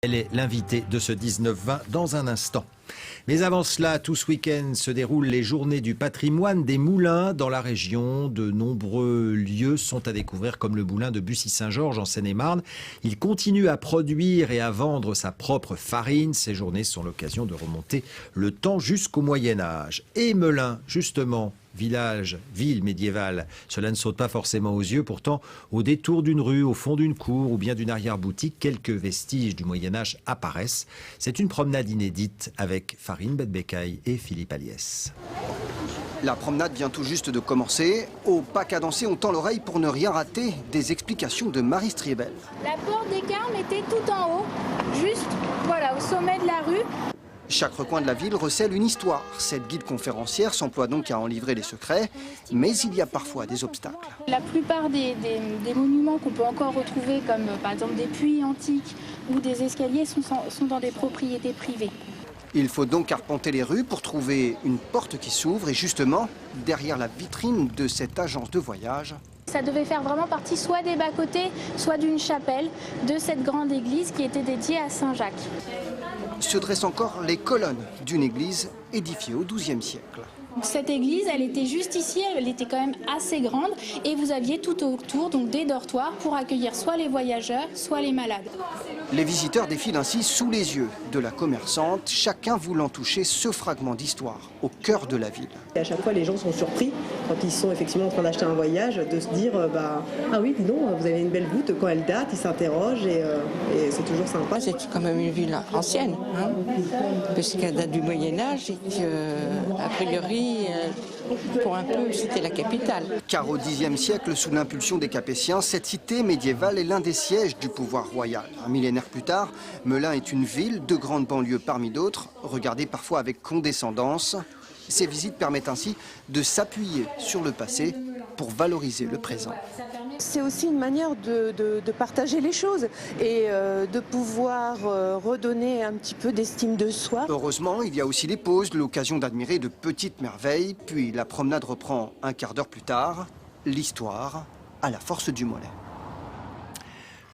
Elle est l'invitée de ce 19-20 dans un instant. Mais avant cela, tout ce week-end se déroulent les journées du patrimoine des moulins dans la région. De nombreux lieux sont à découvrir comme le moulin de Bussy-Saint-Georges en Seine-et-Marne. Il continue à produire et à vendre sa propre farine. Ces journées sont l'occasion de remonter le temps jusqu'au Moyen-Âge. Et Melun, justement, village, ville médiévale, cela ne saute pas forcément aux yeux. Pourtant, au détour d'une rue, au fond d'une cour ou bien d'une arrière-boutique, quelques vestiges du Moyen-Âge apparaissent. C'est une promenade inédite avec Farine Bedbekaï et Philippe Aliès. La promenade vient tout juste de commencer. Au pas cadencé, on tend l'oreille pour ne rien rater des explications de Marie Striebel. La porte des Carmes était tout en haut, juste voilà, au sommet de la rue. Chaque recoin de la ville recèle une histoire. Cette guide conférencière s'emploie donc à en livrer les secrets, mais il y a parfois des obstacles. La plupart des monuments qu'on peut encore retrouver, comme par exemple des puits antiques ou des escaliers, sont dans des propriétés privées. Il faut donc arpenter les rues pour trouver une porte qui s'ouvre et justement, derrière la vitrine de cette agence de voyage, Ça devait faire vraiment partie soit des bas-côtés, soit d'une chapelle de cette grande église qui était dédiée à Saint-Jacques. se dressent encore les colonnes d'une église édifiée au XIIe siècle. Cette église, elle était juste ici, elle était quand même assez grande et vous aviez tout autour donc des dortoirs pour accueillir soit les voyageurs, soit les malades. Les visiteurs défilent ainsi sous les yeux de la commerçante, chacun voulant toucher ce fragment d'histoire au cœur de la ville. Et à chaque fois, les gens sont surpris quand ils sont effectivement en train d'acheter un voyage, de se dire ah oui, dis donc, vous avez une belle voûte, quand elle date, ils s'interrogent et c'est toujours sympa. C'est quand même une ville ancienne, hein, puisqu'elle date du Moyen-Âge et qu'a priori, pour un peu, c'était la capitale. Car au Xe siècle, sous l'impulsion des Capétiens, cette cité médiévale est l'un des sièges du pouvoir royal. Un millénaire plus tard, Melun est une ville de grande banlieue parmi d'autres, regardée parfois avec condescendance. Ces visites permettent ainsi de s'appuyer sur le passé pour valoriser le présent. C'est aussi une manière de partager les choses et de pouvoir redonner un petit peu d'estime de soi. Heureusement, il y a aussi les pauses, l'occasion d'admirer de petites merveilles. Puis la promenade reprend un quart d'heure plus tard. L'histoire à la force du mollet.